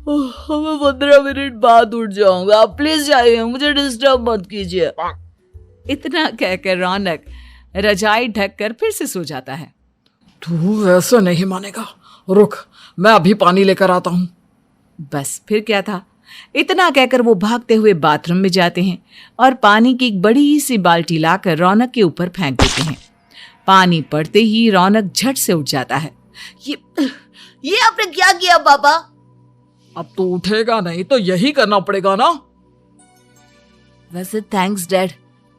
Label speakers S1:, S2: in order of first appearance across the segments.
S1: मैं 15 मिनट बाद उठ जाऊंगा, आप प्लीज जाइए, मुझे डिस्टर्ब मत कीजिए।
S2: इतना कहकर रौनक रजाई ढककर फिर से सो जाता है।
S1: तू वैसे नहीं मानेगा, रुक मैं अभी पानी लेकर आता हूँ।
S2: बस फिर क्या था, इतना कहकर वो भागते हुए बाथरूम में जाते हैं और पानी की एक बड़ी सी बाल्टी लाकर रौनक के ऊपर फेंक देते हैं। पानी पड़ते ही रौनक झट से उठ जाता है।
S1: ये आपने क्या किया पापा? अब तो उठेगा नहीं तो यही करना पड़ेगा ना। वैसे थैंक्स डैड,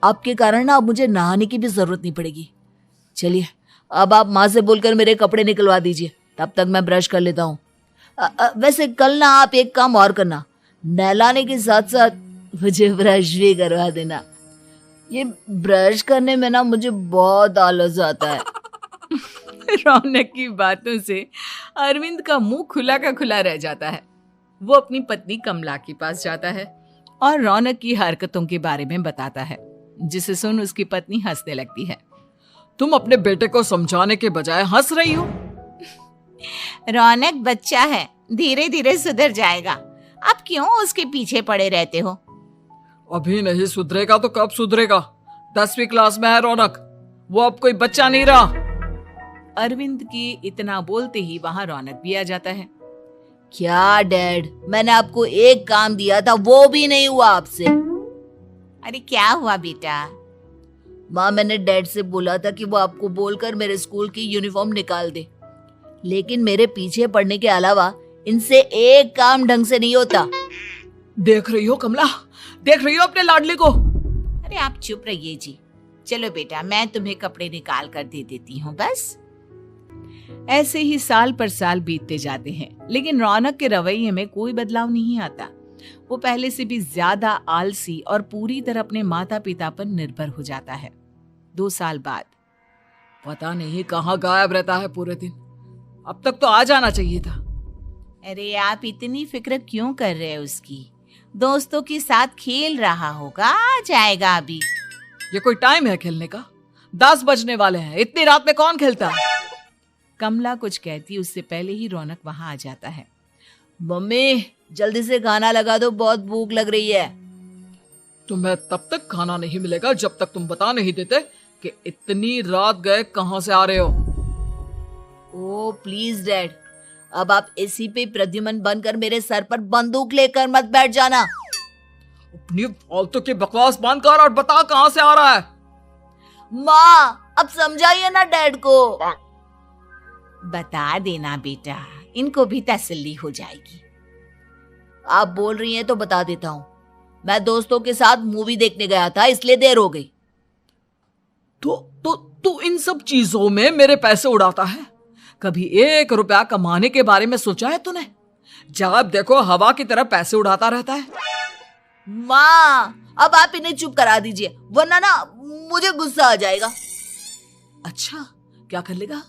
S1: आपके कारण ना अब मुझे नहाने की भी जरूरत नहीं पड़ेगी। चलिए अब आप माँ से बोलकर मेरे कपड़े निकलवा दीजिए, तब तक मैं ब्रश कर लेता हूँ। वैसे कल ना आप एक काम और करना, नहलाने के साथ साथ मुझे ब्रश भी करवा देना। ये ब्रश करने में ना मुझे बहुत आलस आता है।
S2: रौनक की बातों से अरविंद का मुंह खुला का खुला रह जाता है। वो अपनी पत्नी कमला के पास जाता है और रौनक की हरकतों के बारे में बताता है, जिसे सुन उसकी पत्नी हंसने लगती है।
S1: तुम अपने बेटे को समझाने के बजाय हंस रही हो।
S2: रौनक बच्चा है, धीरे धीरे सुधर जाएगा, आप क्यों उसके पीछे पड़े रहते हो?
S1: अभी नहीं सुधरेगा तो कब सुधरेगा? 10वीं क्लास में है रौनक, वो अब कोई बच्चा नहीं रहा।
S2: अरविंद की इतना बोलते ही वहां रौनक भी आ जाता है।
S1: क्या डैड, मैंने आपको एक काम दिया था वो भी नहीं हुआ आपसे।
S2: अरे क्या हुआ बेटा?
S1: माँ मैंने डैड से बोला था कि वो आपको बोलकर मेरे स्कूल की यूनिफॉर्म निकाल दे, लेकिन मेरे पीछे पड़ने के अलावा इनसे एक काम ढंग से नहीं होता। देख रही हो कमला, देख रही हो अपने लाडले को।
S2: अरे आप चुप रहिए जी। चलो बेटा, मैं तुम्हें कपड़े निकाल कर दे देती हूँ बस। ऐसे ही साल पर साल बीतते जाते हैं, लेकिन रौनक के रवैये में कोई बदलाव नहीं आता। वो पहले से भी ज्यादा आलसी और पूरी तरह अपने माता पिता पर निर्भर हो जाता है। 2 साल बाद
S1: पता नहीं कहाँ गायब रहता है पूरे दिन, अब तक तो आ जाना चाहिए था।
S2: अरे आप इतनी फिक्र क्यों कर रहे हैं उसकी? दोस्तों के साथ खेल रहा होगा, आ जाएगा अभी।
S1: ये कोई टाइम है खेलने का? 10 बजने वाले हैं, इतनी रात में कौन खेलता है?
S2: कमला कुछ कहती उससे पहले ही रौनक वहां आ जाता है।
S1: मम्मी जल्दी से खाना लगा दो, बहुत भूख लग रही है। तुम्हें तब तक खाना नहीं मिलेगा जब तक तुम बता नहीं देते कि इतनी रात गए कहां से आ रहे हो। ओ प्लीज डैड, अब आप एसी पे प्रद्युमन बनकर मेरे सर पर बंदूक लेकर मत बैठ जाना। अपनी फालतू की बकवास बंद कर और बता कहां से आ रहा है। माँ अब समझाइए ना डैड को।
S2: बता देना बेटा, इनको भी तसल्ली हो जाएगी।
S1: आप बोल रही हैं तो बता देता हूँ, मैं दोस्तों के साथ मूवी देखने गया था इसलिए देर हो गई। तो इन सब चीजों में मेरे पैसे उड़ाता है? कभी 1 रुपया कमाने के बारे में सोचा है तूने? जब देखो हवा की तरह पैसे उड़ाता रहता है। माँ अब आप इन्हें चुप करा दीजिए, वरना ना मुझे गुस्सा आ जाएगा। अच्छा क्या कर लेगा?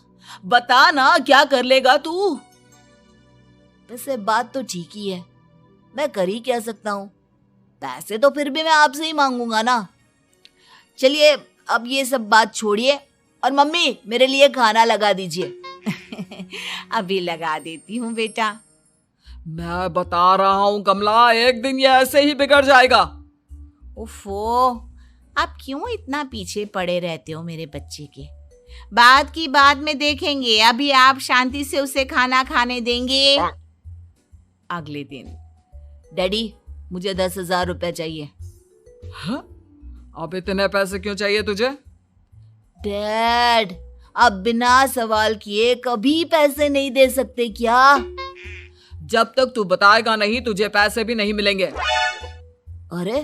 S1: बता ना क्या कर लेगा तू? वैसे बात तो ठीक ही है, मैं कर ही क्या सकता हूँ, पैसे तो फिर भी मैं आपसे ही मांगूंगा ना। चलिए अब ये सब बात छोड़िए और मम्मी मेरे लिए खाना लगा दीजिए।
S2: अभी लगा देती हूँ बेटा।
S1: मैं बता रहा हूँ कमला, एक दिन ये ऐसे ही बिगड़ जाएगा।
S2: ओफो, आप क्यों इतना पीछे पड़े रहते हो मेरे बच्चे के? बात की बाद में देखेंगे, अभी आप शांति से उसे खाना खाने देंगे।
S1: अगले दिन डैडी मुझे 10,000 रुपए चाहिए। हाँ? अब इतने पैसे क्यों चाहिए तुझे? डैड अब बिना सवाल किए कभी पैसे नहीं दे सकते क्या? जब तक तू बताएगा नहीं तुझे पैसे भी नहीं मिलेंगे। अरे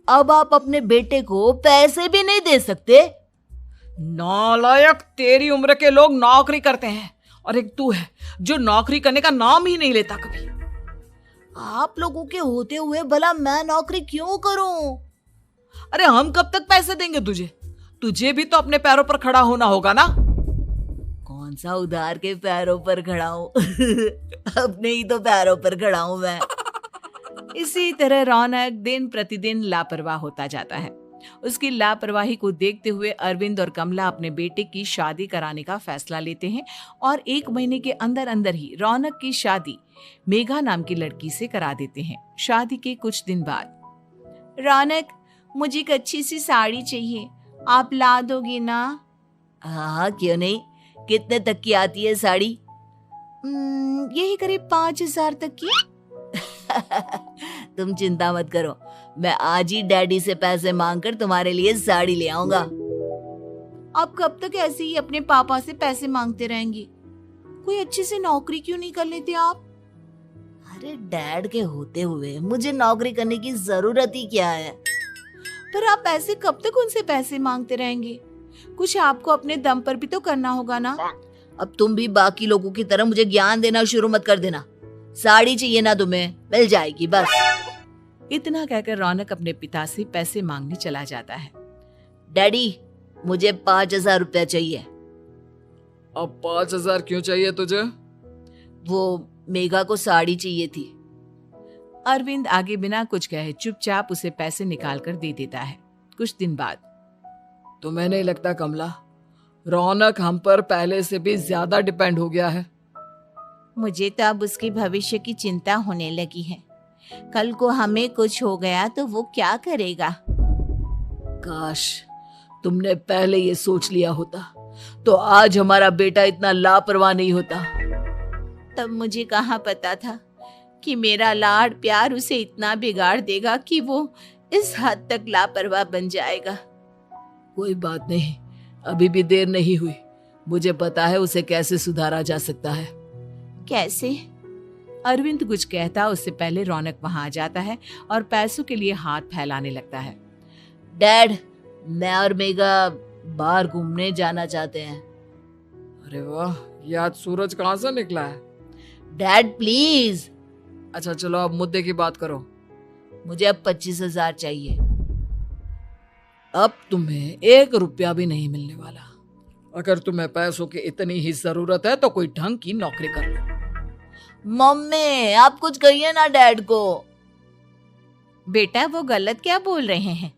S1: अब आप अपने बेटे को पैसे भी नहीं दे सकते? नालायक, तेरी उम्र के लोग नौकरी करते हैं और एक तू है जो नौकरी करने का नाम ही नहीं लेता कभी। आप लोगों के होते हुए भला मैं नौकरी क्यों करूं? अरे हम कब तक पैसे देंगे तुझे? तुझे भी तो अपने पैरों पर खड़ा होना होगा ना। कौन सा उधार के पैरों पर खड़ा हूं? अपने ही तो पैरों पर खड़ा हूं मैं।
S2: इसी तरह रौनक दिन प्रतिदिन लापरवाह होता जाता है उसकी लापरवाही को देखते हुए अरविंद और कमला अपने बेटे की शादी कराने का फैसला लेते हैं और 1 महीने के अंदर अंदर ही रौनक की शादी मेघा नाम की लड़की से करा देते हैं। शादी के कुछ दिन बाद, रौनक, मुझे एक अच्छी सी साड़ी चाहिए, आप ला दोगे ना?
S1: हाँ, क्यों नहीं। कितने तक की आती है साड़ी?
S2: यही करीब 5,000 तक की।
S1: तुम चिंता मत करो, मैं आज ही डैडी से पैसे मांगकर तुम्हारे लिए साड़ी ले आऊंगा।
S2: आप कब तक ऐसे ही अपने पापा से पैसे मांगते रहेंगे? कोई अच्छी सी नौकरी क्यों नहीं कर लेते आप?
S1: अरे डैड के होते हुए मुझे नौकरी करने की जरूरत ही क्या है?
S2: पर आप ऐसे कब तक उनसे पैसे मांगते रहेंगे? कुछ आपको अपने दम पर भी तो करना होगा ना।
S1: अब तुम भी बाकी लोगों की तरह मुझे ज्ञान देना शुरू मत कर देना। साड़ी चाहिए ना तुम्हें, मिल जाएगी बस।
S2: इतना कहकर रौनक अपने पिता से पैसे मांगने चला जाता है।
S1: डैडी, मुझे 5,000 रुपया चाहिए।
S3: अब 5,000 क्यों चाहिए तुझे?
S1: वो मेघा को साड़ी चाहिए थी।
S2: अरविंद आगे बिना कुछ कहे चुपचाप उसे पैसे निकाल कर दे देता है। कुछ दिन बाद,
S3: तुम्हें नहीं लगता कमला, रौनक हम पर पहले से भी ज्यादा डिपेंड हो गया है?
S2: मुझे तो अब उसके भविष्य की चिंता होने लगी है। कल को हमें कुछ हो गया तो वो क्या करेगा?
S1: काश तुमने पहले ये सोच लिया होता तो आज हमारा बेटा इतना लापरवाह नहीं होता।
S2: तब मुझे कहाँ पता था कि मेरा लाड़ प्यार उसे इतना बिगाड़ देगा कि वो इस हद तक लापरवाह बन जाएगा।
S1: कोई बात नहीं, अभी भी देर नहीं हुई। मुझे पता है उसे कैसे सुधारा जा सकता है।
S2: कैसे? अरविंद कुछ कहता उससे पहले रौनक वहां आ जाता है और पैसों के लिए हाथ फैलाने लगता है।
S1: डैड, मैं और मेघा बाहर घूमने जाना चाहते हैं।
S3: अरे वाह, ये आज सूरज कहाँ से निकला है?
S1: Dad please.
S3: अच्छा चलो, अब मुद्दे की बात करो।
S1: मुझे अब 25,000 चाहिए।
S3: अब तुम्हें 1 रुपया भी नहीं मिलने वाला। अगर तुम्हें पैसों की इतनी ही जरूरत है तो कोई ढंग की नौकरी कर लो।
S1: मम्मी, आप कुछ कहिए ना डैड को।
S2: बेटा, वो गलत क्या बोल रहे हैं?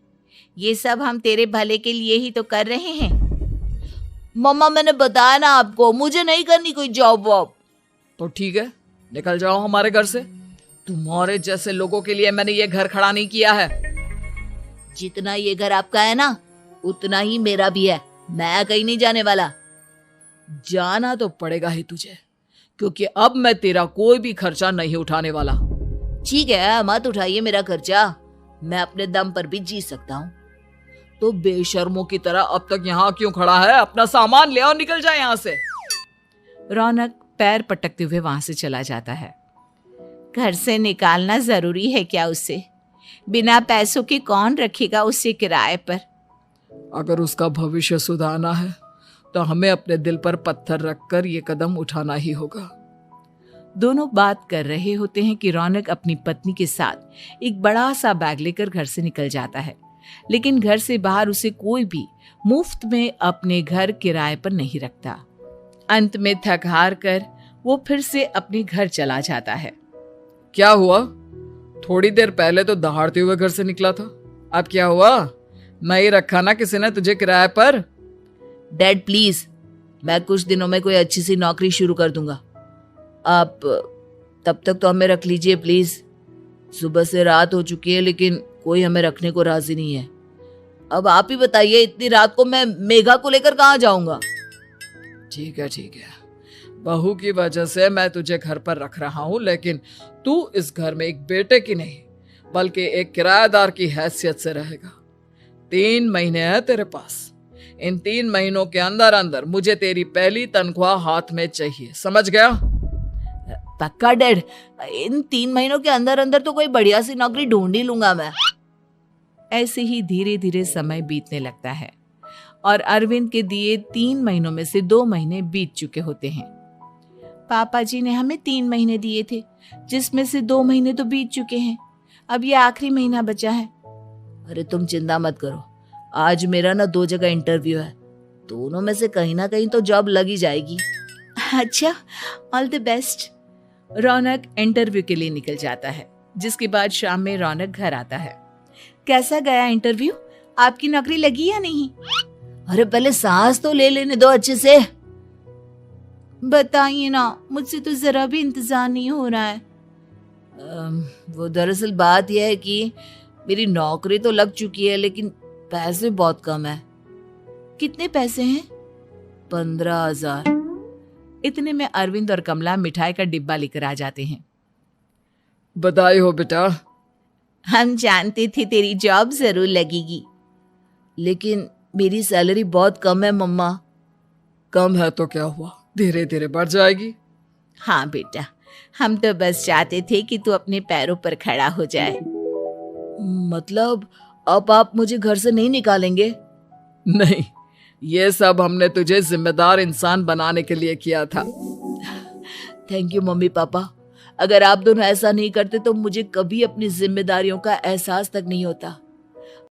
S2: ये सब हम तेरे भले के लिए ही तो कर रहे हैं।
S1: मम्मा, मैंने बताया ना आपको, मुझे नहीं करनी कोई जॉब वॉब।
S3: तो ठीक है, निकल जाओ हमारे घर से। तुम्हारे जैसे लोगों के लिए मैंने ये घर खड़ा नहीं किया है।
S1: जितना ये घर आपका है ना, उतना ही मेरा भी है। मैं कहीं नहीं जाने वाला।
S3: जाना तो पड़ेगा ही तुझे, क्योंकि अब मैं तेरा कोई भी खर्चा नहीं उठाने वाला।
S1: ठीक है, मत उठाइए मेरा खर्चा, मैं अपने दम पर भी जी सकता हूँ।
S3: तो बेशर्मों की तरह अब तक यहाँ क्यों खड़ा है? अपना सामान ले और निकल जाए यहाँ से।
S2: रौनक पैर पटकते हुए वहां से चला जाता है। घर से निकालना जरूरी है क्या उसे? बिना पैसों के कौन रखेगा उसे किराए पर?
S3: अगर उसका भविष्य सुधारना है तो हमें अपने दिल पर पत्थर रखकर ये कदम उठाना ही होगा।
S2: दोनों बात कर रहे होते हैं कि रौनक अपनी पत्नी के साथ एक बड़ा सा बैग लेकर घर से निकल जाता है, लेकिन घर से बाहर उसे कोई भी मुफ्त में अपने घर किराए पर नहीं रखता। अंत में थक हार कर वो फिर से अपने घर चला जाता है।
S3: क्या हुआ? थोड़ी देर पहले तो दहाड़ते हुए घर से निकला था, अब क्या हुआ? नहीं रखा ना किसी ने तुझे किराए पर?
S1: डैड प्लीज, मैं कुछ दिनों में कोई अच्छी सी नौकरी शुरू कर दूंगा। आप तब तक तो हमें रख लीजिए प्लीज। सुबह से रात हो चुकी है लेकिन कोई हमें रखने को राजी नहीं है। अब आप ही बताइए, इतनी रात को मैं मेघा को लेकर कहाँ जाऊंगा?
S3: ठीक है ठीक है, बहू की वजह से मैं तुझे घर पर रख रहा हूँ, लेकिन तू इस घर में एक बेटे की नहीं बल्कि एक किराएदार की हैसियत से रहेगा। 3 महीने है तेरे पास। इन 3 महीनों के अंदर अंदर मुझे तेरी पहली तनख्वाह हाथ में चाहिए, समझ गया?
S1: पक्का डैड, इन 3 महीनों के अंदर अंदर तो कोई बढ़िया सी नौकरी ढूंढ ही लूंगा मैं।
S2: ऐसे ही धीरे धीरे समय बीतने लगता है और अरविंद के दिए 3 महीनों में से 2 महीने बीत चुके होते हैं। पापा जी ने हमें 3 महीने दिए थे, जिसमें से 2 महीने तो बीत चुके हैं। अब ये आखिरी महीना बचा है।
S1: अरे तुम चिंता मत करो, आज मेरा ना 2 जगह इंटरव्यू है, दोनों में से कहीं ना कहीं तो जॉब लग ही जाएगी।
S2: अच्छा, all the best. Raunak interview के लिए निकल जाता है, जिसके बाद शाम में रौनक घर आता है। कैसा गया इंटरव्यू? आपकी नौकरी लगी या नहीं?
S1: अरे पहले सांस तो ले लेने दो अच्छे से।
S2: बताइए ना, मुझसे तो जरा भी इंतजार नहीं हो रहा है।
S1: वो दरअसल बात यह है कि मेरी नौकरी तो लग चुकी है लेकिन पैसे बहुत कम है।
S2: कितने पैसे हैं?
S1: 15,000।
S2: इतने में अरविंद और कमला मिठाई का डिब्बा लेकर आ जाते हैं।
S3: बधाई हो बेटा।
S2: हम जानते थे तेरी जॉब जरूर लगेगी।
S1: लेकिन मेरी सैलरी बहुत कम है मम्मा।
S3: कम है तो क्या हुआ, धीरे धीरे बढ़ जाएगी।
S2: हाँ बेटा, हम तो बस चाहते थे कि तू अपने पैरों पर खड़ा हो जाए।
S1: मतलब अब आप मुझे घर से नहीं निकालेंगे?
S3: नहीं, ये सब हमने तुझे जिम्मेदार इंसान बनाने के लिए किया था।
S1: Thank you mummy papa. अगर आप दोनों ऐसा नहीं करते तो मुझे कभी अपनी जिम्मेदारियों का एहसास तक नहीं होता।